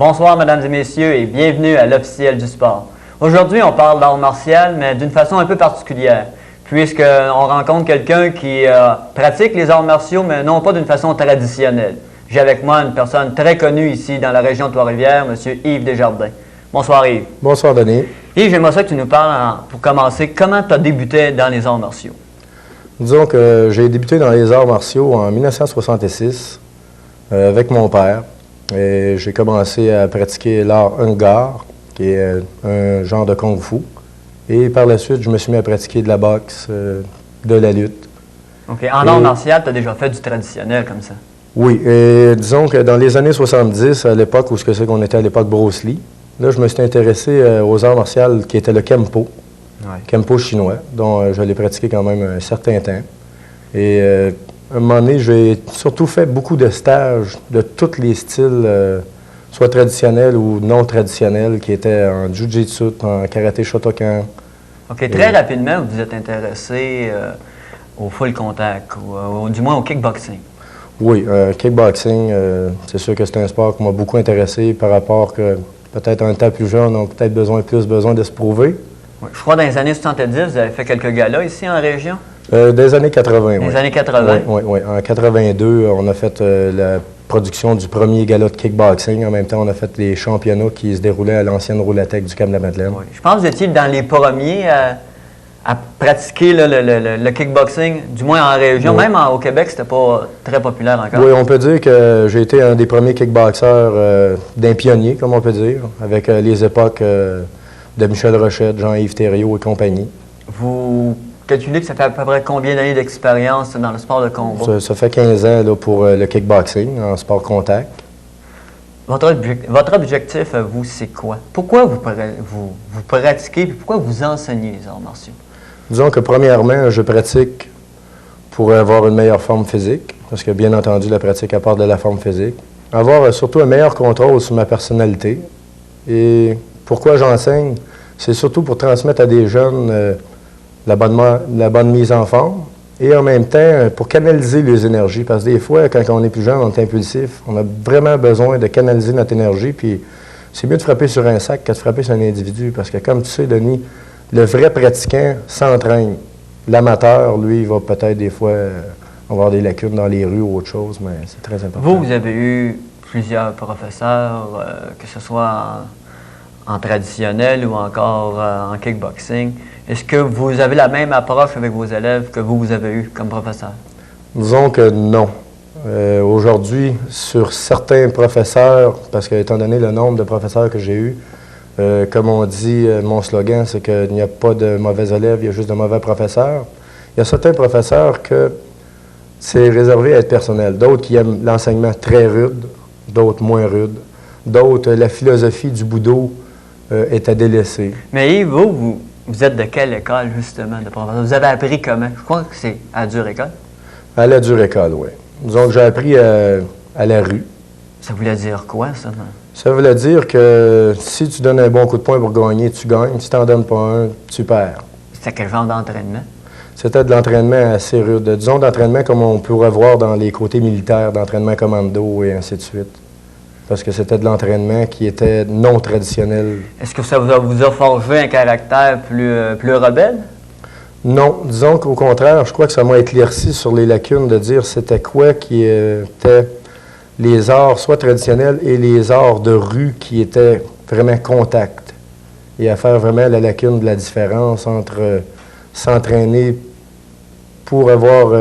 Bonsoir, mesdames et messieurs, et bienvenue à l'officiel du sport. Aujourd'hui, on parle d'art martial, mais d'une façon un peu particulière, puisqu'on rencontre quelqu'un qui pratique les arts martiaux, mais non pas d'une façon traditionnelle. J'ai avec moi une personne très connue ici dans la région de Trois-Rivières, M. Yves Desjardins. Bonsoir, Yves. Bonsoir, Denis. Yves, j'aimerais ça que tu nous parles, pour commencer, comment tu as débuté dans les arts martiaux? Disons que j'ai débuté dans les arts martiaux en 1966 avec mon père. Et j'ai commencé à pratiquer l'art Hung-Gar, qui est un genre de kung-fu. Et par la suite, je me suis mis à pratiquer de la boxe, de la lutte. OK. En art martial, tu as déjà fait du traditionnel comme ça? Oui. Et disons que dans les années 70, à l'époque où on était à l'époque Bruce Lee, là, je me suis intéressé aux arts martiaux qui étaient le Kempo. Ouais. Kempo chinois, dont je l'ai pratiqué quand même un certain temps. Et à un moment donné, j'ai surtout fait beaucoup de stages de tous les styles, soit traditionnels ou non traditionnels, qui étaient en jiu-jitsu, en karaté Shotokan. OK. Très rapidement, vous vous êtes intéressé au full contact, ou du moins au kickboxing. Oui, kickboxing, c'est sûr que c'est un sport qui m'a beaucoup intéressé par rapport que peut-être un temps plus jeune, on a peut-être plus besoin de se prouver. Oui. Je crois que dans les années 70, vous avez fait quelques galas ici en région? Des années 80, oui. Des années 80? Oui. En 82, on a fait la production du premier gala de kickboxing. En même temps, on a fait les championnats qui se déroulaient à l'ancienne Roulatec du Cap-de-la-Madeleine. Oui. Je pense que vous étiez dans les premiers à pratiquer le kickboxing, du moins en région. Oui. Même au Québec, c'était pas très populaire encore. Oui, on peut dire que j'ai été un des premiers kickboxeurs d'un pionnier, comme on peut dire, avec les époques de Michel Rochette, Jean-Yves Thériault et compagnie. Vous calculez que ça fait à peu près combien d'années d'expérience dans le sport de combat? Ça fait 15 ans là, pour le kickboxing, en sport contact. Votre objectif, à vous, c'est quoi? Pourquoi vous pratiquez et pourquoi vous enseignez les arts martiaux? Disons que premièrement, je pratique pour avoir une meilleure forme physique, parce que bien entendu, la pratique apporte de la forme physique. Avoir surtout un meilleur contrôle sur ma personnalité. Et pourquoi j'enseigne? C'est surtout pour transmettre à des jeunes la bonne mise en forme et en même temps pour canaliser les énergies. Parce que des fois, quand on est plus jeune, on est impulsif, on a vraiment besoin de canaliser notre énergie. Puis c'est mieux de frapper sur un sac que de frapper sur un individu. Parce que comme tu sais, Denis, le vrai pratiquant s'entraîne. L'amateur, lui, il va peut-être des fois avoir des lacunes dans les rues ou autre chose, mais c'est très important. Vous avez eu plusieurs professeurs, que ce soit en traditionnel ou encore en kickboxing. Est-ce que vous avez la même approche avec vos élèves que vous avez eu comme professeur? Disons que non. Aujourd'hui, sur certains professeurs, parce que étant donné le nombre de professeurs que j'ai eus, comme on dit, mon slogan, c'est qu'il n'y a pas de mauvais élèves, il y a juste de mauvais professeurs. Il y a certains professeurs que c'est réservé à être personnel. D'autres qui aiment l'enseignement très rude, d'autres moins rude. D'autres, la philosophie du Budo est à délaisser. Mais Yves, vous êtes de quelle école, justement, de professeur? Vous avez appris comment? Je crois que c'est à dure école. À la dure école, oui. Disons que j'ai appris à la rue. Ça voulait dire quoi, ça? Ça voulait dire que si tu donnes un bon coup de poing pour gagner, tu gagnes. Si tu n'en donnes pas un, tu perds. C'était quel genre d'entraînement? C'était de l'entraînement assez rude. Disons d'entraînement comme on pourrait voir dans les côtés militaires, d'entraînement commando et ainsi de suite. Parce que c'était de l'entraînement qui était non traditionnel. Est-ce que ça vous a forgé un caractère plus rebelle? Non. Disons qu'au contraire, je crois que ça m'a éclairci sur les lacunes de dire c'était quoi qui était les arts, soit traditionnels, et les arts de rue qui étaient vraiment contact. Et à faire vraiment la lacune de la différence entre s'entraîner pour avoir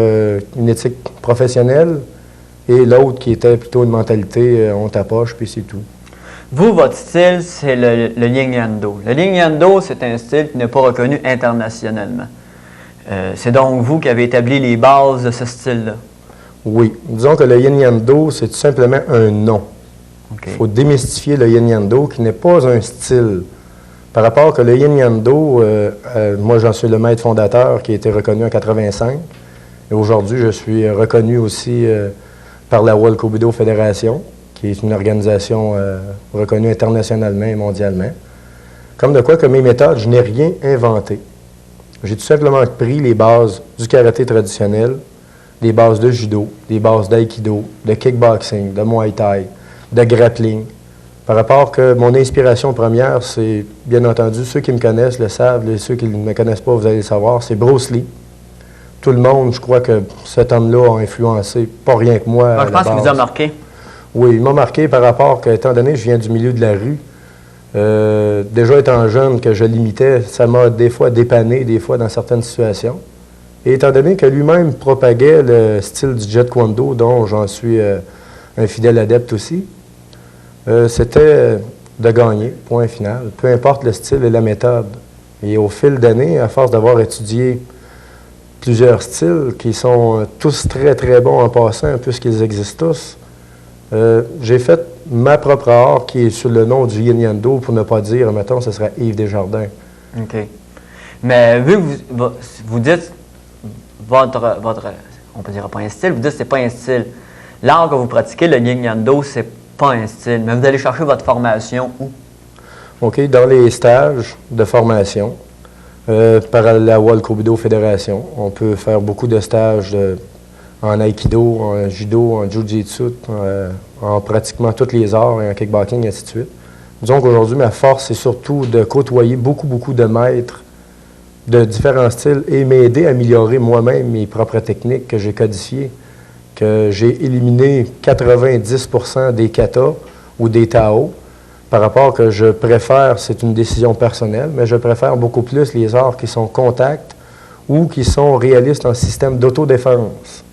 une éthique professionnelle et l'autre qui était plutôt une mentalité on tapoche, puis c'est tout. Vous, votre style, c'est le Yin Yang Do. Le Yin Yang Do, c'est un style qui n'est pas reconnu internationalement. C'est donc vous qui avez établi les bases de ce style-là. Oui. Disons que le Yin Yang Do, c'est tout simplement un nom. Il faut démystifier le Yin Yang Do, qui n'est pas un style. Par rapport que le Yin Yang Do, moi j'en suis le maître fondateur qui a été reconnu en 85. Et aujourd'hui, je suis reconnu aussi par la World Kobudo Fédération, qui est une organisation reconnue internationalement et mondialement. Comme de quoi que mes méthodes, je n'ai rien inventé. J'ai tout simplement pris les bases du karaté traditionnel, des bases de judo, des bases d'aïkido, de kickboxing, de muay thai, de grappling. Par rapport que mon inspiration première, c'est, bien entendu, ceux qui me connaissent le savent, ceux qui ne me connaissent pas, vous allez le savoir, c'est Bruce Lee. Tout le monde, je crois que cet homme-là a influencé, pas rien que moi. Je pense qu'il vous a marqué. Oui, il m'a marqué par rapport que, étant donné que je viens du milieu de la rue, déjà étant jeune que je l'imitais, ça m'a des fois dépanné, des fois dans certaines situations. Et étant donné que lui-même propagait le style du Jeet Kune Do, dont j'en suis un fidèle adepte aussi, c'était de gagner, point final, peu importe le style et la méthode. Et au fil d'années, à force d'avoir étudié plusieurs styles qui sont tous très, très bons en passant, puisqu'ils existent tous, j'ai fait ma propre art qui est sous le nom du Yin Yang Do, pour ne pas dire, mettons, ce serait Yves Desjardins. OK. Mais vu que vous dites votre, on peut dire pas un style, vous dites que c'est pas un style. L'art que vous pratiquez, le Yin Yang Do, c'est pas un style, mais vous allez chercher votre formation où? OK, dans les stages de formation, par la World Kobudo Fédération, on peut faire beaucoup de stages en Aikido, en Judo, en Jiu-Jitsu, en pratiquement tous les arts et en kickboxing, et ainsi de suite. Disons qu'aujourd'hui, ma force, c'est surtout de côtoyer beaucoup de maîtres de différents styles et m'aider à améliorer moi-même mes propres techniques que j'ai codifiées, que j'ai éliminé 90% des katas ou des Tao, par rapport que je préfère, c'est une décision personnelle, mais je préfère beaucoup plus les arts qui sont contact ou qui sont réalistes en système d'autodéfense.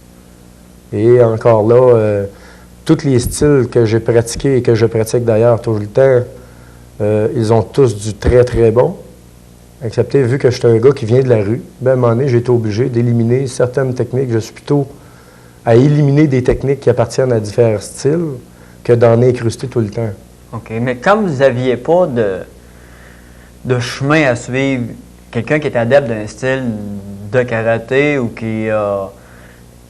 Et encore là, tous les styles que j'ai pratiqués et que je pratique d'ailleurs tout le temps, ils ont tous du très, très bon. Excepté, vu que je suis un gars qui vient de la rue, ben, à un moment donné, j'ai été obligé d'éliminer certaines techniques. Je suis plutôt à éliminer des techniques qui appartiennent à différents styles que d'en incruster tout le temps. OK, mais comme vous n'aviez pas de chemin à suivre, quelqu'un qui est adepte d'un style de karaté ou qui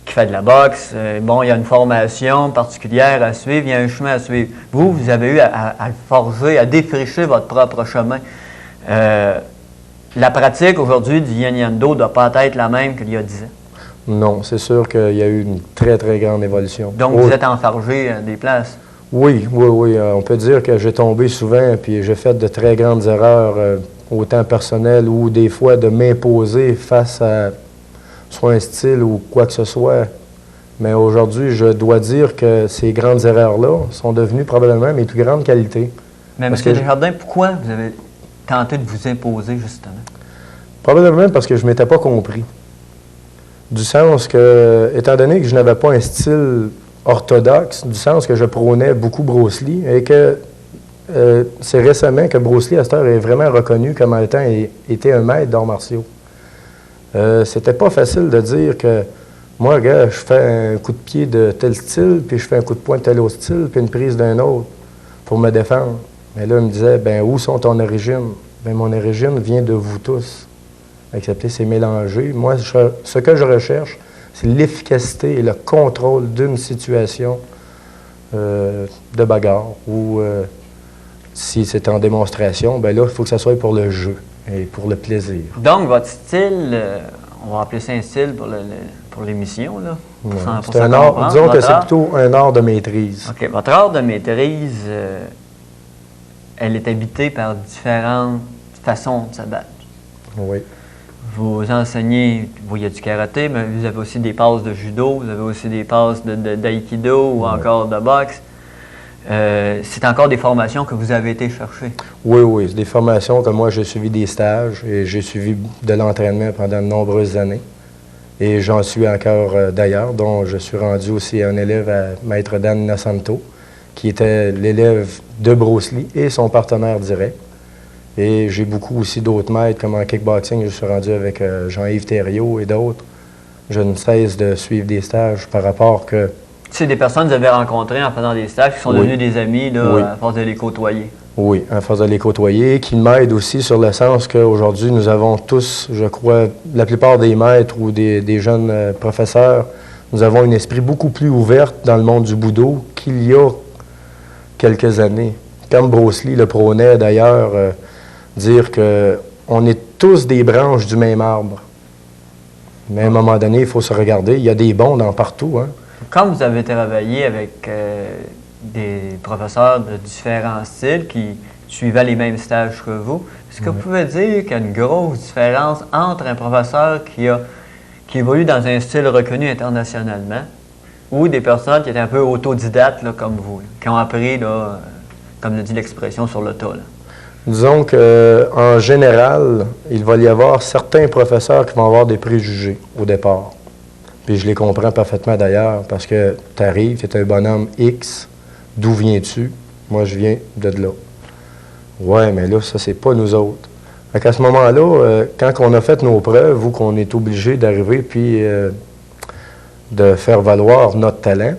fait de la boxe, bon, il y a une formation particulière à suivre, il y a un chemin à suivre. Vous avez eu à forger, à défricher votre propre chemin. La pratique aujourd'hui du Yin Yang Do ne doit pas être la même qu'il y a 10 ans. Non, c'est sûr qu'il y a eu une très, très grande évolution. Donc, vous êtes enfargé des places? Oui. On peut dire que j'ai tombé souvent, puis j'ai fait de très grandes erreurs, autant personnelles ou des fois de m'imposer face à soit un style ou quoi que ce soit. Mais aujourd'hui, je dois dire que ces grandes erreurs-là sont devenues probablement mes plus grandes qualités. Mais M. Desjardins, pourquoi vous avez tenté de vous imposer, justement? Probablement parce que je ne m'étais pas compris. Du sens que, étant donné que je n'avais pas un style orthodoxe, du sens que je prônais beaucoup Bruce Lee, et que c'est récemment que Bruce Lee, à cette heure, est vraiment reconnu comme étant était un maître d'arts martiaux. C'était pas facile de dire que moi, regarde, je fais un coup de pied de tel style, puis je fais un coup de poing de tel autre style, puis une prise d'un autre pour me défendre. Mais là, il me disait, ben où sont ton origine? Ben mon origine vient de vous tous. Excepté, c'est mélangé. Moi, ce que je recherche, c'est l'efficacité et le contrôle d'une situation de bagarre. Ou si c'est en démonstration, ben là, il faut que ça soit pour le jeu et pour le plaisir. Donc, votre style, on va appeler ça un style pour l'émission, là? C'est un art, disons que c'est plutôt un art de maîtrise. OK. Votre art de maîtrise, elle est habitée par différentes façons de se battre. Oui. Vous enseignez, il y a du karaté, mais vous avez aussi des passes de judo, vous avez aussi des passes d'aïkido ou encore de boxe. C'est encore des formations que vous avez été chercher? Oui, c'est des formations que moi, j'ai suivi des stages et j'ai suivi de l'entraînement pendant de nombreuses années. Et j'en suis encore d'ailleurs, dont je suis rendu aussi un élève à Maître Dan Inosanto, qui était l'élève de Bruce Lee et son partenaire direct. Et j'ai beaucoup aussi d'autres maîtres, comme en kickboxing, je suis rendu avec Jean-Yves Thériault et d'autres. Je ne cesse de suivre des stages par rapport que... C'est des personnes que vous avez rencontrées en faisant des stages qui sont devenues des amis là, à force de les côtoyer. Oui, à force de les côtoyer, qui m'aident aussi sur le sens qu'aujourd'hui, nous avons tous, je crois, la plupart des maîtres ou des jeunes professeurs, nous avons un esprit beaucoup plus ouvert dans le monde du Budo qu'il y a quelques années. Comme Bruce Lee le prônait d'ailleurs, dire qu'on est tous des branches du même arbre. Mais à un moment donné, il faut se regarder. Il y a des bons dans partout. Hein. Quand vous avez travaillé avec des professeurs de différents styles qui suivaient les mêmes stages que vous. Est-ce que vous pouvez dire qu'il y a une grosse différence entre un professeur qui évolue dans un style reconnu internationalement ou des personnes qui étaient un peu autodidactes là, comme vous, là, qui ont appris, là, comme le dit l'expression, sur le tas? Là? Disons qu'en général, il va y avoir certains professeurs qui vont avoir des préjugés au départ. Puis je les comprends parfaitement d'ailleurs, parce que tu arrives, tu es un bonhomme X, d'où viens-tu? Moi, je viens de là. Ouais, mais là, ça, c'est pas nous autres. Fait qu'à ce moment-là, quand on a fait nos preuves ou qu'on est obligé d'arriver puis de faire valoir notre talent,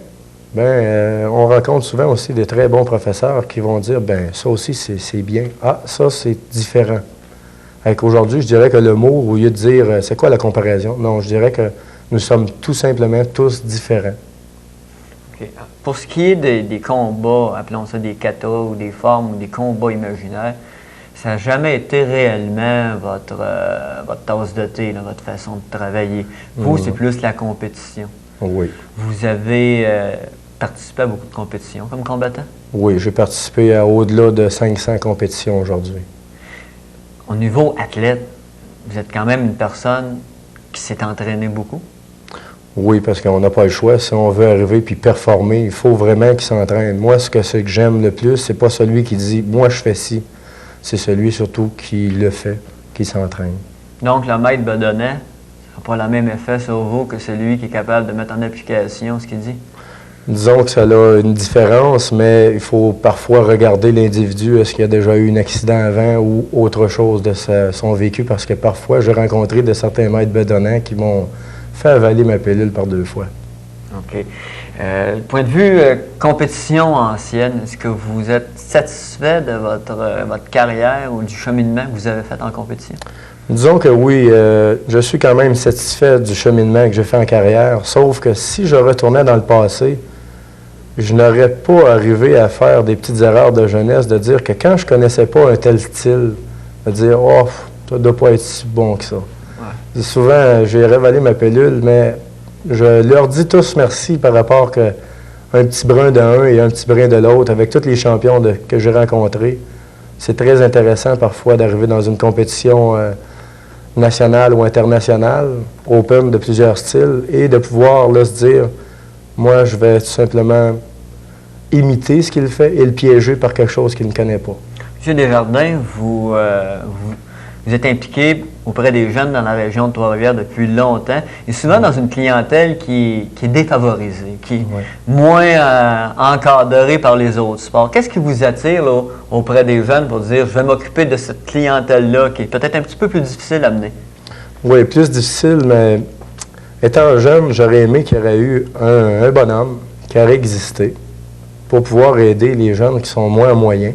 on rencontre souvent aussi des très bons professeurs qui vont dire, ça aussi, c'est bien. Ah, ça, c'est différent. Aujourd'hui, je dirais que le mot, au lieu de dire, c'est quoi la comparaison? Non, je dirais que nous sommes tout simplement tous différents. Okay. Pour ce qui est des combats, appelons ça des katas ou des formes ou des combats imaginaires, ça n'a jamais été réellement votre tasse de thé, là, votre façon de travailler. Vous, c'est plus la compétition. Oui. Vous avez participé à beaucoup de compétitions comme combattant? Oui, j'ai participé à au-delà de 500 compétitions aujourd'hui. Au niveau athlète, vous êtes quand même une personne qui s'est entraînée beaucoup? Oui, parce qu'on n'a pas le choix. Si on veut arriver puis performer, il faut vraiment qu'il s'entraîne. Moi, ce que j'aime le plus, c'est pas celui qui dit « moi, je fais ci ». C'est celui surtout qui le fait, qui s'entraîne. Donc, le maître bedonnais, ça n'a pas le même effet sur vous que celui qui est capable de mettre en application ce qu'il dit? Disons que ça a une différence, mais il faut parfois regarder l'individu. Est-ce qu'il a déjà eu un accident avant ou autre chose de son vécu? Parce que parfois, j'ai rencontré de certains maîtres bedonnants qui m'ont fait avaler ma pilule par 2 fois. OK. Point de vue compétition ancienne, est-ce que vous êtes satisfait de votre carrière ou du cheminement que vous avez fait en compétition? Disons que oui, je suis quand même satisfait du cheminement que j'ai fait en carrière, sauf que si je retournais dans le passé, je n'aurais pas arrivé à faire des petites erreurs de jeunesse, de dire que quand je ne connaissais pas un tel style, de dire « Oh, ça ne doit pas être si bon que ça. Ouais. » Souvent, j'ai révélé ma pilule, mais je leur dis tous merci par rapport qu'un petit brin d'un et un petit brin de l'autre, avec tous les champions que j'ai rencontrés. C'est très intéressant parfois d'arriver dans une compétition nationale ou internationale, open de plusieurs styles, et de pouvoir là, se dire, moi, je vais tout simplement imiter ce qu'il fait et le piéger par quelque chose qu'il ne connaît pas. M. Desjardins, vous êtes impliqué auprès des jeunes dans la région de Trois-Rivières depuis longtemps, et souvent dans une clientèle qui est défavorisée, qui est moins encadrée par les autres sports. Qu'est-ce qui vous attire là, auprès des jeunes pour dire, je vais m'occuper de cette clientèle-là qui est peut-être un petit peu plus difficile à mener? Oui, plus difficile, mais étant jeune, j'aurais aimé qu'il y aurait eu un bonhomme qui aurait existé pour pouvoir aider les jeunes qui sont moins moyens,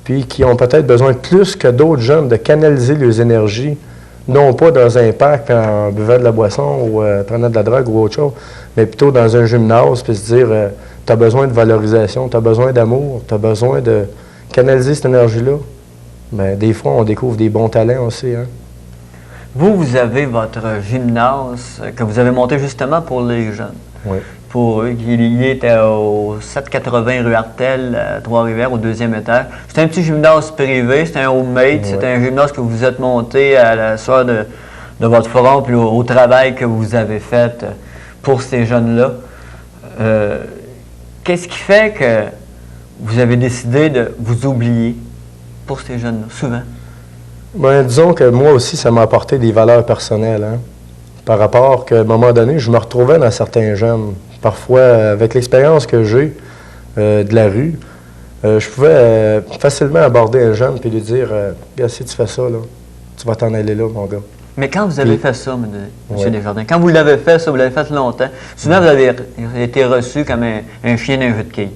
puis qui ont peut-être besoin plus que d'autres jeunes de canaliser leurs énergies, non pas dans un parc en buvant de la boisson ou prenant de la drogue ou autre chose, mais plutôt dans un gymnase, puis se dire, tu as besoin de valorisation, tu as besoin d'amour, tu as besoin de canaliser cette énergie-là. Bien, des fois, on découvre des bons talents aussi. Hein? Vous avez votre gymnase que vous avez monté justement pour les jeunes. Oui. Pour eux, il était au 780 rue Artel, à Trois-Rivières, au 2e étage. C'était un petit gymnase privé, c'était un homemade, c'était un gymnase que vous êtes monté à la sueur de votre front, puis au travail que vous avez fait pour ces jeunes-là. Qu'est-ce qui fait que vous avez décidé de vous oublier pour ces jeunes-là, souvent? Bien, disons que moi aussi, ça m'a apporté des valeurs personnelles, hein, par rapport qu'à un moment donné, je me retrouvais dans certains jeunes. Parfois, avec l'expérience que j'ai de la rue, je pouvais facilement aborder un jeune et lui dire « si tu fais ça, là, tu vas t'en aller là, mon gars. » Mais quand vous avez fait ça, M. Desjardins, quand vous l'avez fait, ça, vous l'avez fait longtemps, souvent vous avez été reçu comme un chien d'un jeu de quilles.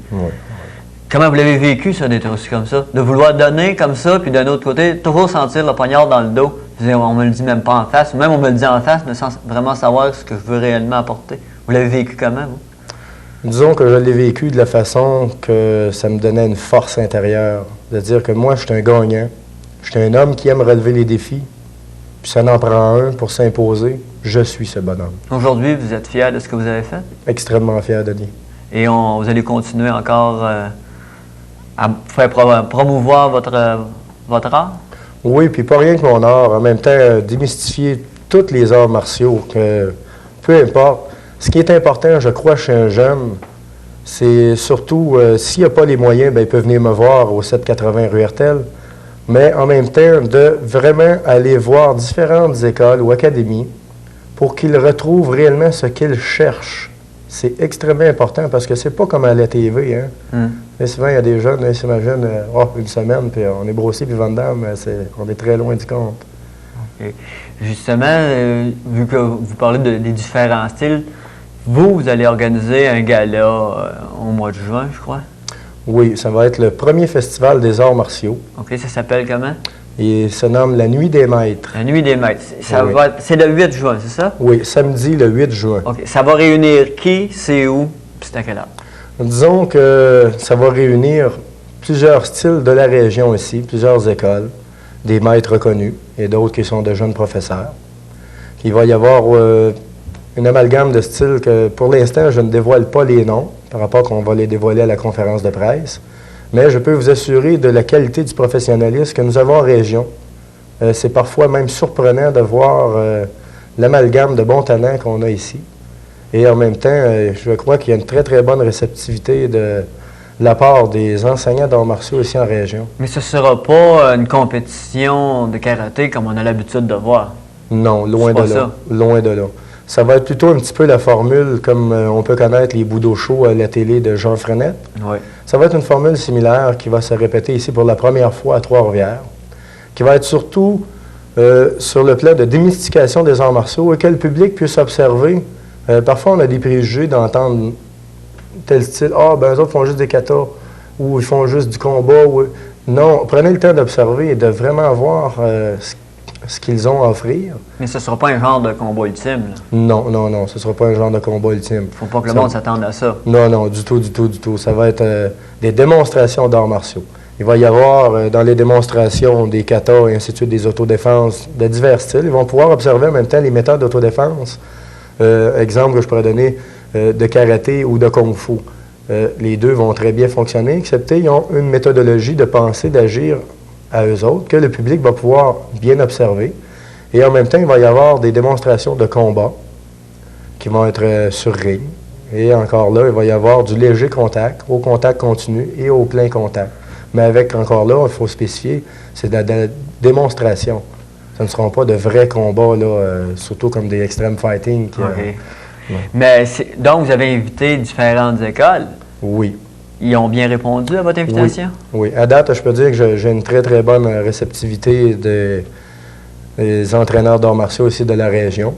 Comment vous l'avez vécu, ça, d'être reçu comme ça? De vouloir donner comme ça, puis d'un autre côté, toujours sentir le poignard dans le dos. On me le dit même pas en face, ou même on me le dit en face, mais sans vraiment savoir ce que je veux réellement apporter. Vous l'avez vécu comment, vous? Disons que je l'ai vécu de la façon que ça me donnait une force intérieure. De dire que moi, je suis un gagnant. Je suis un homme qui aime relever les défis. Puis ça en prend un pour s'imposer. Je suis ce bonhomme. Aujourd'hui, vous êtes fier de ce que vous avez fait? Extrêmement fier, Denis. et vous allez continuer encore à faire promouvoir votre art? Oui, puis pas rien que mon art. En même temps, démystifier tous les arts martiaux, que peu importe. Ce qui est important, je crois, chez un jeune, c'est surtout, s'il n'a pas les moyens, bien, il peut venir me voir au 780 rue Hertel, mais en même temps, de vraiment aller voir différentes écoles ou académies pour qu'il retrouve réellement ce qu'il cherche. C'est extrêmement important parce que c'est pas comme à la TV. Hein? Et souvent, il y a des jeunes, ils s'imaginent une semaine, puis on est brossé, puis Van Damme, on est très loin du compte. Okay. Justement, vu que vous parlez des différents styles, vous allez organiser un gala au mois de juin, je crois? Oui, ça va être le premier festival des arts martiaux. OK, ça s'appelle comment? Il se nomme la Nuit des Maîtres. La Nuit des Maîtres. Oui. C'est le 8 juin, c'est ça? Oui, samedi le 8 juin. OK. Ça va réunir qui, c'est où, puis c'est à quelle heure? Disons que ça va réunir plusieurs styles de la région ici, plusieurs écoles, des maîtres reconnus et d'autres qui sont de jeunes professeurs. Il va y avoir une amalgame de styles que, pour l'instant, je ne dévoile pas les noms, par rapport qu'on va les dévoiler à la conférence de presse. Mais je peux vous assurer de la qualité du professionnalisme que nous avons en région. C'est parfois même surprenant de voir l'amalgame de bons talents qu'on a ici. Et en même temps, je crois qu'il y a une très, très bonne réceptivité de la part des enseignants d'arts martiaux ici en région. Mais ce ne sera pas une compétition de karaté comme on a l'habitude de voir? Non, loin de là. Loin de là. Ça va être plutôt un petit peu la formule comme on peut connaître les Budo Show à la télé de Jean Frenette. Oui. Ça va être une formule similaire qui va se répéter ici pour la première fois à Trois-Rivières, qui va être surtout sur le plan de démystification des arts martiaux et que le public puisse observer. Parfois, on a des préjugés d'entendre tel style. Ah, ben eux autres font juste des katas ou ils font juste du combat. Non, prenez le temps d'observer et de vraiment voir ce qu'ils ont à offrir. Mais ce ne sera pas un genre de combat ultime, là. Non, non, non, ce ne sera pas un genre de combat ultime. Il ne faut pas que le monde s'attende à ça. Non, non, du tout, du tout, du tout. Ça va être des démonstrations d'arts martiaux. Il va y avoir dans les démonstrations des katas et ainsi de suite, des autodéfenses de divers styles. Ils vont pouvoir observer en même temps les méthodes d'autodéfense. Exemple que je pourrais donner de karaté ou de kung-fu. Les deux vont très bien fonctionner, excepté ils ont une méthodologie de pensée, d'agir à eux autres, que le public va pouvoir bien observer. Et en même temps, il va y avoir des démonstrations de combat qui vont être sur ring. Et encore là, il va y avoir du léger contact, au contact continu et au plein contact. Mais avec, encore là, il faut spécifier, c'est de la démonstration. Ce ne seront pas de vrais combats, là, surtout comme des extreme fighting. Okay. Mais donc, vous avez invité différentes écoles? Oui. Ils ont bien répondu à votre invitation? Oui. À date, je peux dire que j'ai une très, très bonne réceptivité des entraîneurs d'arts martiaux aussi de la région.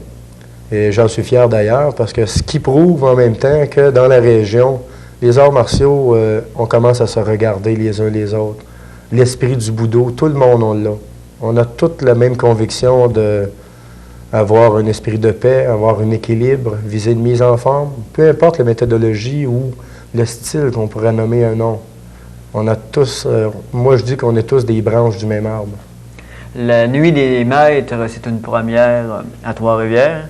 Et j'en suis fier d'ailleurs, parce que ce qui prouve en même temps que dans la région, les arts martiaux, on commence à se regarder les uns les autres. L'esprit du Budo, tout le monde on l'a. On a toute la même conviction d'avoir un esprit de paix, avoir un équilibre, viser une mise en forme, peu importe la méthodologie ou le style qu'on pourrait nommer un nom. On a tous, moi je dis qu'on est tous des branches du même arbre. La Nuit des Maîtres, c'est une première à Trois-Rivières,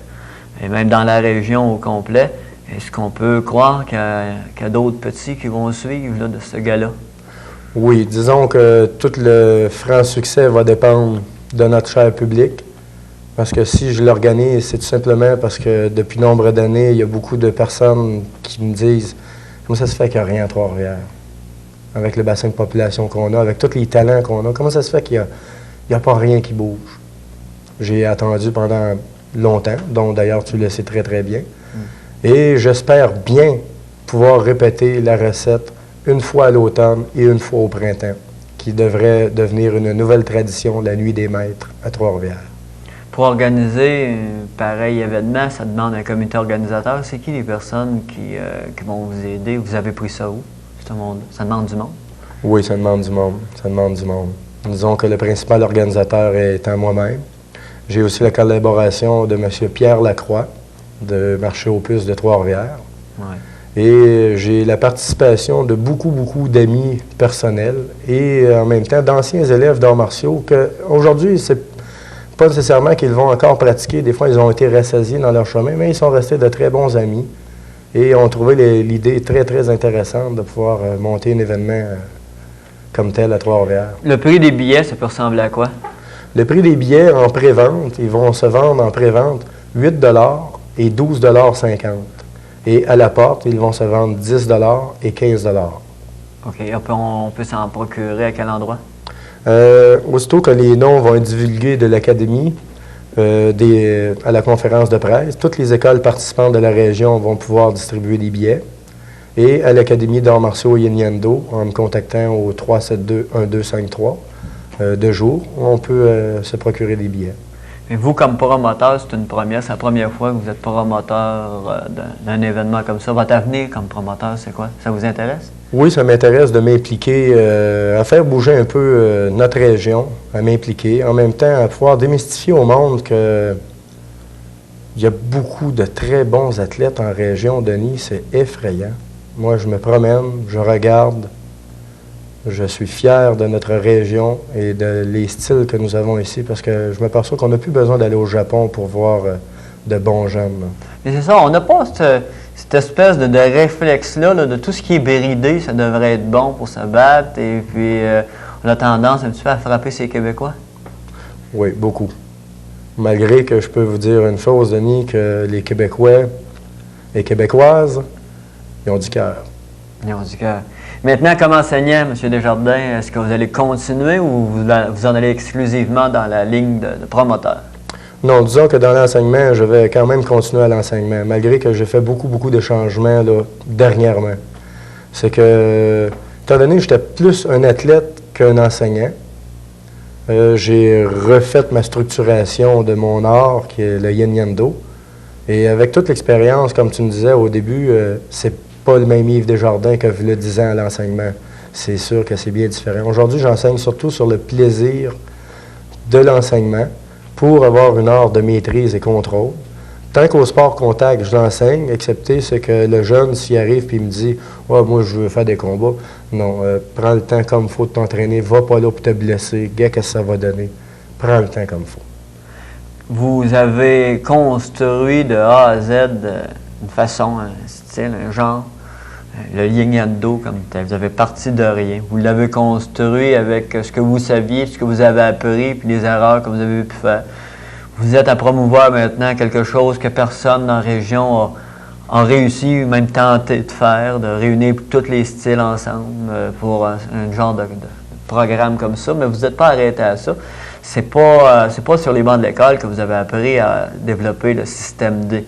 et même dans la région au complet. Est-ce qu'on peut croire qu'il y a d'autres petits qui vont suivre là, de ce gala? Oui, disons que tout le franc succès va dépendre de notre cher public. Parce que si je l'organise, c'est tout simplement parce que depuis nombre d'années, il y a beaucoup de personnes qui me disent « Comment ça se fait qu'il n'y a rien à Trois-Rivières? Avec le bassin de population qu'on a, avec tous les talents qu'on a, comment ça se fait qu'il n'y a pas rien qui bouge? » J'ai attendu pendant longtemps, dont d'ailleurs tu le sais très très bien. Et j'espère bien pouvoir répéter la recette une fois à l'automne et une fois au printemps, qui devrait devenir une nouvelle tradition, la Nuit des Maîtres à Trois-Rivières. Pour organiser un pareil événement, ça demande un comité organisateur. C'est qui les personnes qui vont vous aider? Vous avez pris ça où, ce monde? Ça demande du monde? Oui, ça demande du monde. Ça demande du monde. Disons que le principal organisateur étant moi-même. J'ai aussi la collaboration de M. Pierre Lacroix, de Marché aux Puces de Trois-Rivières. Ouais. Et j'ai la participation de beaucoup, beaucoup d'amis personnels et en même temps d'anciens élèves d'arts martiaux qu'aujourd'hui, c'est pas nécessairement qu'ils vont encore pratiquer. Des fois, ils ont été rassasiés dans leur chemin, mais ils sont restés de très bons amis et ont trouvé l'idée très, très intéressante de pouvoir monter un événement comme tel à Trois-Rivières. Le prix des billets, ça peut ressembler à quoi? Le prix des billets en pré-vente, ils vont se vendre en pré-vente 8 et 12,50 $. Et à la porte, ils vont se vendre 10 et 15 $. OK. On peut s'en procurer à quel endroit? Aussitôt que les noms vont être divulgués de l'Académie, à la conférence de presse, toutes les écoles participantes de la région vont pouvoir distribuer des billets. Et à l'Académie d'arts martiaux Yin Yang Do, en me contactant au 372-1253 de jour, on peut se procurer des billets. Et vous, comme promoteur, c'est une première, c'est la première fois que vous êtes promoteur d'un événement comme ça. Votre avenir comme promoteur, c'est quoi? Ça vous intéresse? Oui, ça m'intéresse de m'impliquer, à faire bouger un peu notre région, à m'impliquer, en même temps à pouvoir démystifier au monde que il y a beaucoup de très bons athlètes en région, Denis, c'est effrayant. Moi, je me promène, je regarde, je suis fier de notre région et de les styles que nous avons ici, parce que je m'aperçois qu'on n'a plus besoin d'aller au Japon pour voir de bons jeunes. Mais c'est ça, on n'a pas cette espèce de réflexe-là, de tout ce qui est bridé, ça devrait être bon pour se battre, et puis on a tendance un petit peu à frapper ces Québécois. Oui, beaucoup. Malgré que je peux vous dire une chose, Denis, que les Québécois et Québécoises, ils ont du cœur. Ils ont du cœur. Maintenant, comme enseignant, M. Desjardins, est-ce que vous allez continuer ou vous en allez exclusivement dans la ligne de promoteur? Non, disons que dans l'enseignement, je vais quand même continuer à l'enseignement, malgré que j'ai fait beaucoup de changements là, dernièrement. C'est que, étant donné que j'étais plus un athlète qu'un enseignant, j'ai refait ma structuration de mon art, qui est le Yin Yang Do. Et avec toute l'expérience, comme tu me disais au début, c'est pas le même Yves Desjardins que le 10 ans à l'enseignement. C'est sûr que c'est bien différent. Aujourd'hui, j'enseigne surtout sur le plaisir de l'enseignement pour avoir une art de maîtrise et contrôle. Tant qu'au sport contact, je l'enseigne, excepté ce que le jeune, s'il arrive et il me dit « Ouais, moi, je veux faire des combats. » Non, prends le temps comme il faut de t'entraîner. Va pas là pour te blesser. Gars, qu'est-ce que ça va donner? Prends le temps comme il faut. Vous avez construit de A à Z une façon, un style, un genre, le Yin Yang Do comme tel. Vous avez parti de rien. Vous l'avez construit avec ce que vous saviez, ce que vous avez appris, puis les erreurs que vous avez pu faire. Vous êtes à promouvoir maintenant quelque chose que personne dans la région a réussi, même tenté de faire, de réunir tous les styles ensemble pour un genre de programme comme ça, mais vous n'êtes pas arrêté à ça. C'est pas sur les bancs de l'école que vous avez appris à développer le système D.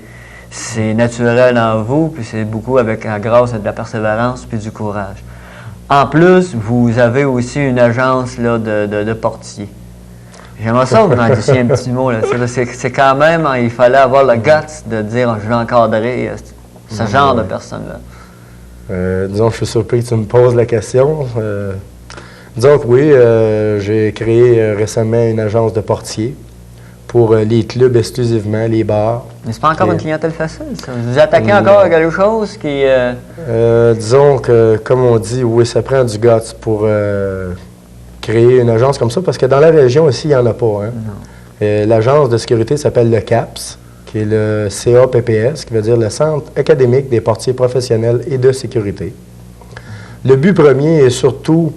C'est naturel en vous, puis c'est beaucoup grâce à de la persévérance puis du courage. En plus, vous avez aussi une agence là, de portiers. J'aimerais ça vous en disiez un petit mot. C'est quand même, il fallait avoir le guts de dire je vais encadrer ce genre de personnes-là. Disons que je suis surpris que tu me poses la question. Disons que oui, j'ai créé récemment une agence de portiers pour les clubs exclusivement, les bars. Mais c'est pas encore une clientèle facile, ça. Vous attaquez encore à quelque chose qui... Disons que, comme on dit, oui, ça prend du guts pour créer une agence comme ça, parce que dans la région ici, il n'y en a pas. Hein? L'agence de sécurité s'appelle le CAPS, qui est le CAPPS, qui veut dire le Centre académique des portiers professionnels et de sécurité. Le but premier est surtout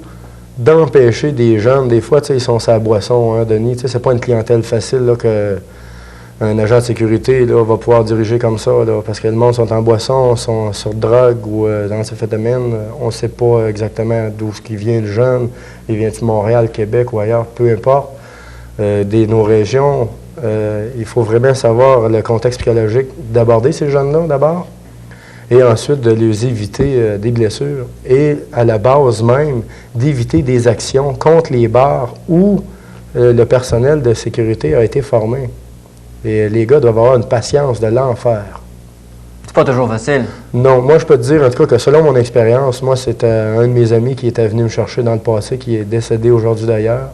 d'empêcher des jeunes, des fois, tu sais, ils sont sa boisson, hein, Denis, tu sais, c'est pas une clientèle facile, là, qu'un agent de sécurité, là, va pouvoir diriger comme ça, là, parce que le monde sont en boisson, sont sur drogue ou dans ces phénomènes, on ne sait pas exactement d'où il vient le jeune, il vient de Montréal, Québec ou ailleurs, peu importe, nos régions, il faut vraiment savoir le contexte psychologique d'aborder ces jeunes-là, d'abord, et ensuite de les éviter des blessures. Et à la base même, d'éviter des actions contre les bars où le personnel de sécurité a été formé. Et les gars doivent avoir une patience de l'enfer. C'est pas toujours facile. Non, moi je peux te dire en tout cas que selon mon expérience, moi c'était un de mes amis qui était venu me chercher dans le passé, qui est décédé aujourd'hui d'ailleurs.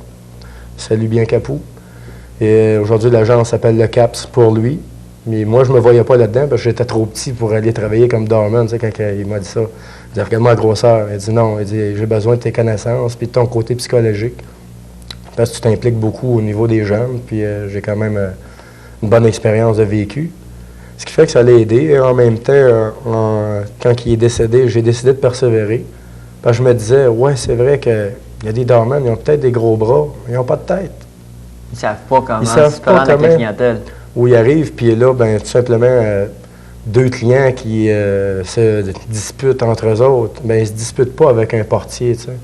Salut bien Capou. Et aujourd'hui l'agence s'appelle le CAPS pour lui. Mais moi, je ne me voyais pas là-dedans parce que j'étais trop petit pour aller travailler comme doorman, tu sais, quand il m'a dit ça. Il dit, regarde-moi la grosseur. Il dit, non, il dit, j'ai besoin de tes connaissances puis de ton côté psychologique. Parce que tu t'impliques beaucoup au niveau des jeunes, puis j'ai quand même une bonne expérience de vécu. Ce qui fait que ça l'a aidé. Et en même temps, quand il est décédé, j'ai décidé de persévérer. Parce que je me disais, ouais, c'est vrai qu'il y a des doormen, ils ont peut-être des gros bras, mais ils n'ont pas de tête. Ils ne savent pas comment Ils savent se pas prendre avec la comment. clientèle. Où ils arrivent, puis là, ben, tout simplement, deux clients qui se disputent entre eux autres, ben, ils ne se disputent pas avec un portier, tu sais.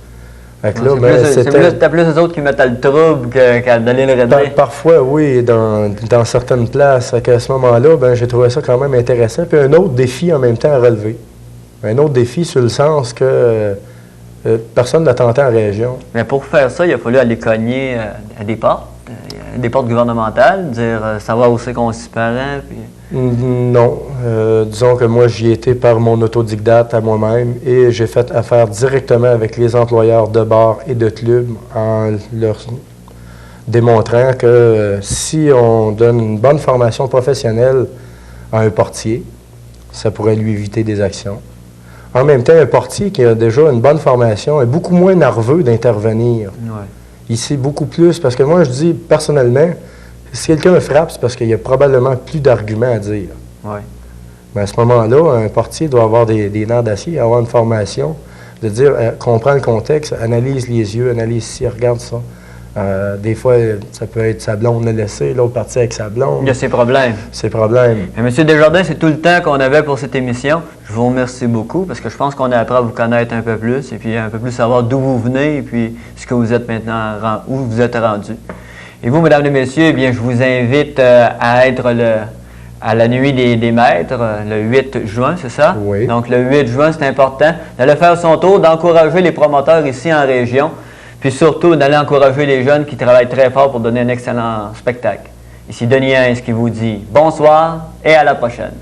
Fait que là, ben, c'est plus eux autres qui mettent le trouble qu'à donner le régler. Parfois, oui, dans certaines places. Fait qu'à ce moment-là, ben, j'ai trouvé ça quand même intéressant. Puis un autre défi en même temps à relever. Un autre défi sur le sens que personne ne tenté en région. Mais pour faire ça, il a fallu aller cogner à des portes gouvernementales, dire savoir où c'est qu'on s'y paraît. Puis... Non. Disons que moi, j'y étais par mon autodidacte à moi-même et j'ai fait affaire directement avec les employeurs de bars et de clubs en leur démontrant que si on donne une bonne formation professionnelle à un portier, ça pourrait lui éviter des actions. En même temps, un portier qui a déjà une bonne formation est beaucoup moins nerveux d'intervenir. Ouais. Il sait beaucoup plus, parce que moi, je dis personnellement, si quelqu'un me frappe, c'est parce qu'il y a probablement plus d'arguments à dire. Ouais. Mais à ce moment-là, un portier doit avoir des dents d'acier, avoir une formation, de dire, comprend le contexte, analyse les yeux, analyse ici, regarde ça. Des fois, ça peut être sa blonde l'a laissé, l'autre partie avec sa blonde. Il y a ses problèmes. Ses problèmes. Mais M. Desjardins, c'est tout le temps qu'on avait pour cette émission. Je vous remercie beaucoup parce que je pense qu'on a appris à vous connaître un peu plus et puis un peu plus savoir d'où vous venez et puis ce que vous êtes maintenant, où vous êtes rendu. Et vous, mesdames et messieurs, eh bien, je vous invite à être à la nuit des maîtres, le 8 juin, c'est ça? Oui. Donc, le 8 juin, c'est important d'aller faire son tour, d'encourager les promoteurs ici en région, puis surtout d'aller encourager les jeunes qui travaillent très fort pour donner un excellent spectacle. Ici Denis Hintz qui vous dit bonsoir et à la prochaine.